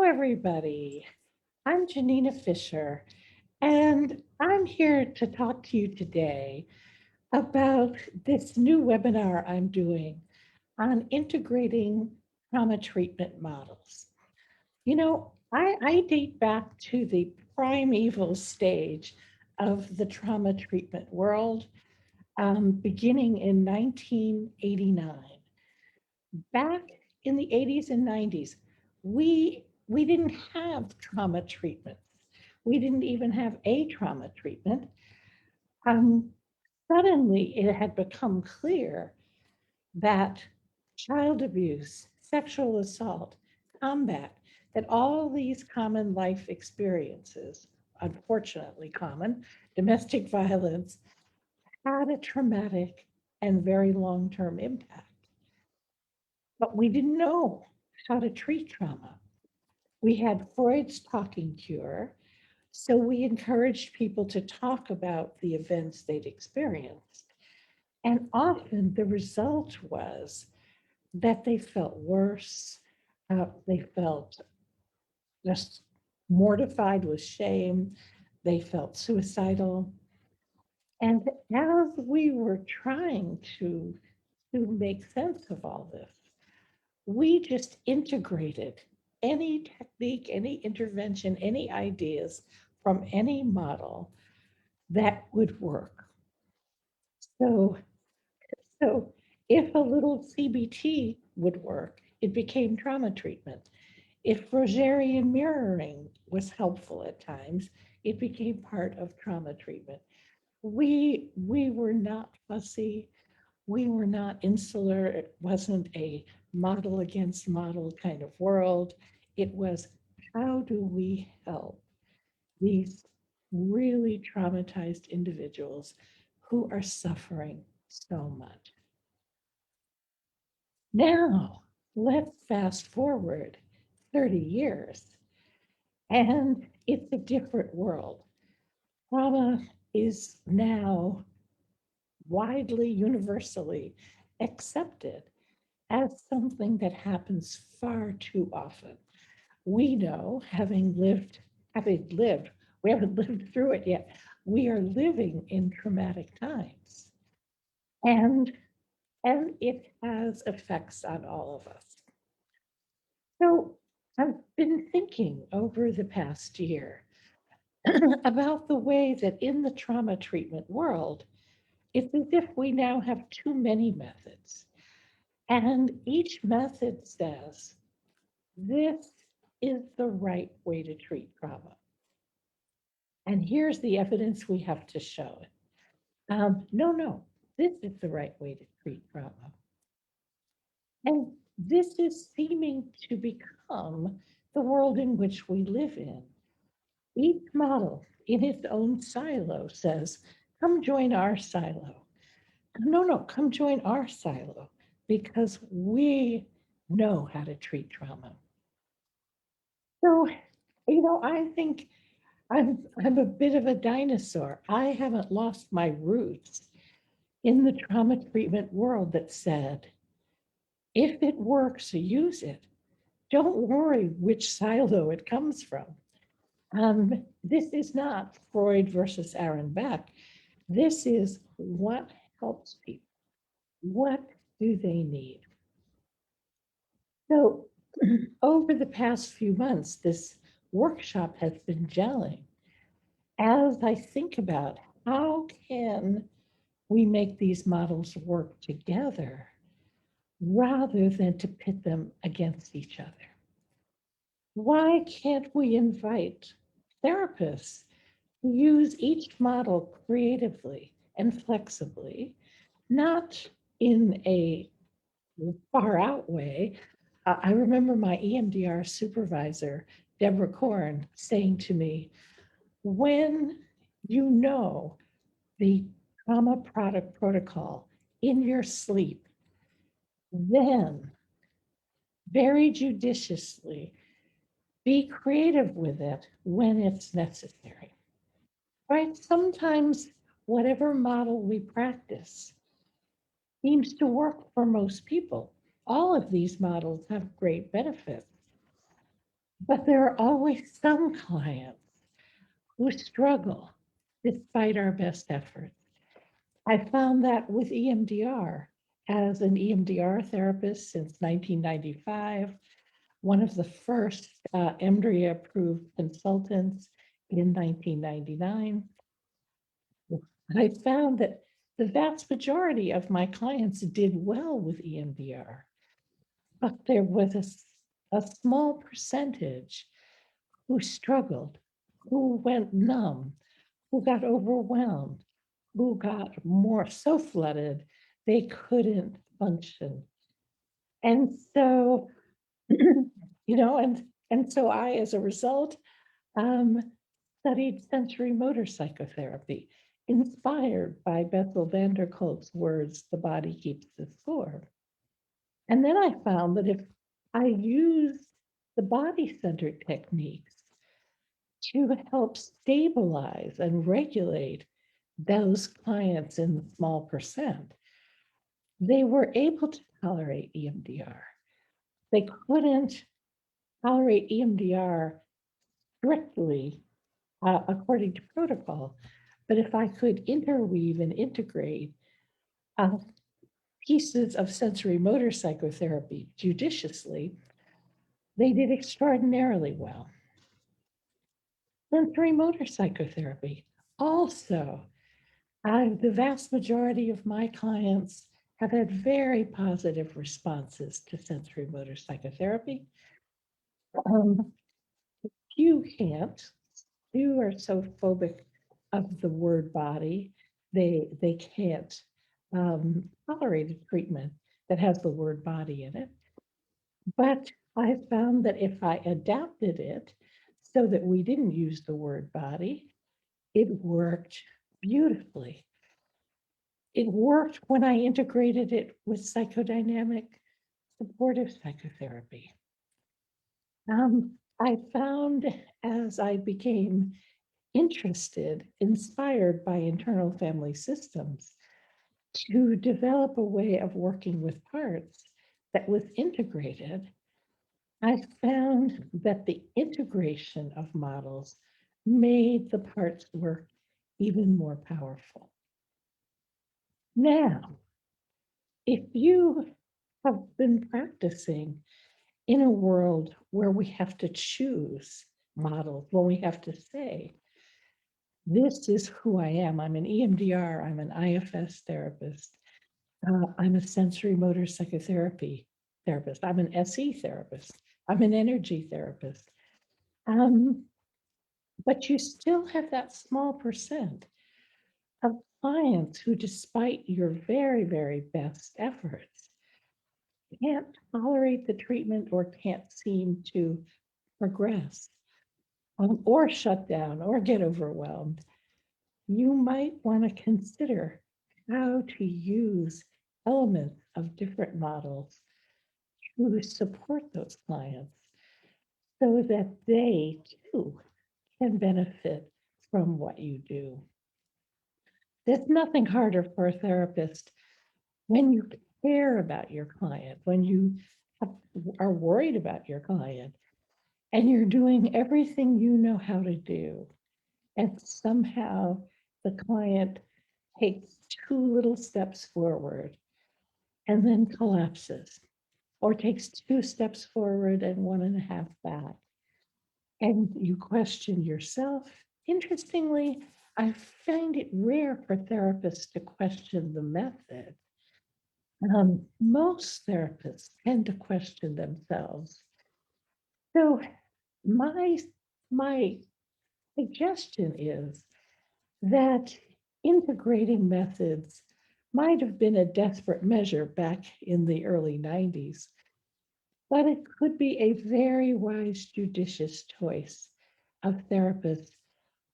everybody. I'm Janina Fisher, and I'm here to talk to you today about this new webinar I'm doing on integrating trauma treatment models. I date back to the primeval stage of the trauma treatment world, beginning in 1989. Back in the 80s and 90s, we didn't have trauma treatments. We didn't even have a trauma treatment. Um, Suddenly, it had become clear that child abuse, sexual assault, combat, that all these common life experiences, unfortunately common, domestic violence, had a traumatic and very long-term impact. But we didn't know how to treat trauma. We had Freud's talking cure, so we encouraged people to talk about the events they'd experienced. And often the result was that they felt worse, they felt just mortified with shame, they felt suicidal. And as we were trying to make sense of all this, we just integrated any technique, any intervention, any ideas from any model that would work. So, so if a little CBT would work, it became trauma treatment. If Rogerian mirroring was helpful at times, it became part of trauma treatment. We were not fussy. We were not insular. It wasn't a model against model kind of world. It was, how do we help these really traumatized individuals who are suffering so much? Now, let's fast forward 30 years, and it's a different world. Trauma is now widely, universally accepted as something that happens far too often. We know, we haven't lived through it yet. We are living in traumatic times. And, and it has effects on all of us. So I've been thinking over the past year about the way that in the trauma treatment world, it's as if we now have too many methods. And each method says, this is the right way to treat trauma. And here's the evidence we have to show it. No, this is the right way to treat trauma. And this is seeming to become the world in which we live in. Each model in its own silo says, come join our silo. No, come join our silo because we know how to treat trauma. So, I think I'm a bit of a dinosaur. I haven't lost my roots in the trauma treatment world that said, if it works, use it. Don't worry which silo it comes from. This is not Freud versus Aaron Beck. This is what helps people. What do they need? So over the past few months, this workshop has been gelling as I think about how can we make these models work together rather than to pit them against each other. Why can't we invite therapists to use each model creatively and flexibly, not in a far out way? I remember my EMDR supervisor, Deborah Korn, saying to me, when you know the trauma product protocol in your sleep, then very judiciously be creative with it when it's necessary, right? Sometimes whatever model we practice seems to work for most people. All of these models have great benefits. But there are always some clients who struggle despite our best efforts. I found that with EMDR. As an EMDR therapist since 1995, one of the first EMDRIA approved consultants in 1999, I found that the vast majority of my clients did well with EMDR, but there was a small percentage who struggled, who went numb, who got overwhelmed, who got more so flooded they couldn't function. And so, and so I, as a result, um, studied sensorimotor psychotherapy, inspired by Bessel van der Kolk's words, "The body keeps the score." And then I found that if I used the body-centered techniques to help stabilize and regulate those clients in the small percent, they were able to tolerate EMDR. They couldn't tolerate EMDR strictly according to protocol, but if I could interweave and integrate uh, pieces of sensorimotor psychotherapy judiciously, they did extraordinarily well. Sensorimotor psychotherapy also, the vast majority of my clients have had very positive responses to sensorimotor psychotherapy. Um, few can't. Few are so phobic of the word body, they can't tolerate a treatment that has the word body in it. But I found that if I adapted it so that we didn't use the word body, it worked beautifully. It worked when I integrated it with psychodynamic supportive psychotherapy. I found as I became interested, inspired by internal family systems, to develop a way of working with parts that was integrated. I found that the integration of models made the parts work even more powerful. Now, if you have been practicing in a world where we have to choose models, when we have to say, this is who I am. I'm an EMDR, I'm an IFS therapist, I'm a sensorimotor psychotherapy therapist, I'm an SE therapist, I'm an energy therapist. But you still have that small percent of clients who, despite your very, very best efforts, can't tolerate the treatment or can't seem to progress, or shut down or get overwhelmed. You might want to consider how to use elements of different models to support those clients so that they too can benefit from what you do. There's nothing harder for a therapist when you care about your client, when you are worried about your client, and you're doing everything you know how to do, and somehow the client takes two little steps forward and then collapses, or takes two steps forward and one and a half back. And you question yourself. Interestingly, I find it rare for therapists to question the method. Most therapists tend to question themselves. So my, my suggestion is that integrating methods might have been a desperate measure back in the early 90s, but it could be a very wise, judicious choice of therapists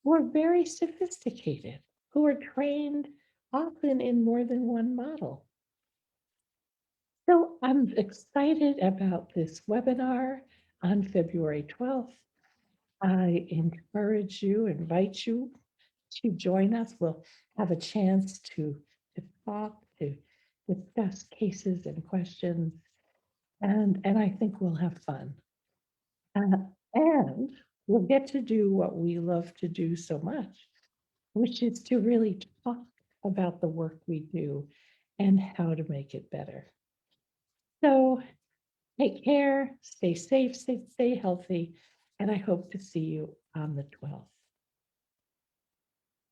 who are very sophisticated, who are trained often in more than one model. So I'm excited about this webinar on February 12th. I invite you to join us. We'll have a chance to talk, to discuss cases and questions, and I think we'll have fun. And we'll get to do what we love to do so much, which is to really talk about the work we do and how to make it better. So take care, stay safe, stay healthy, and I hope to see you on the 12th.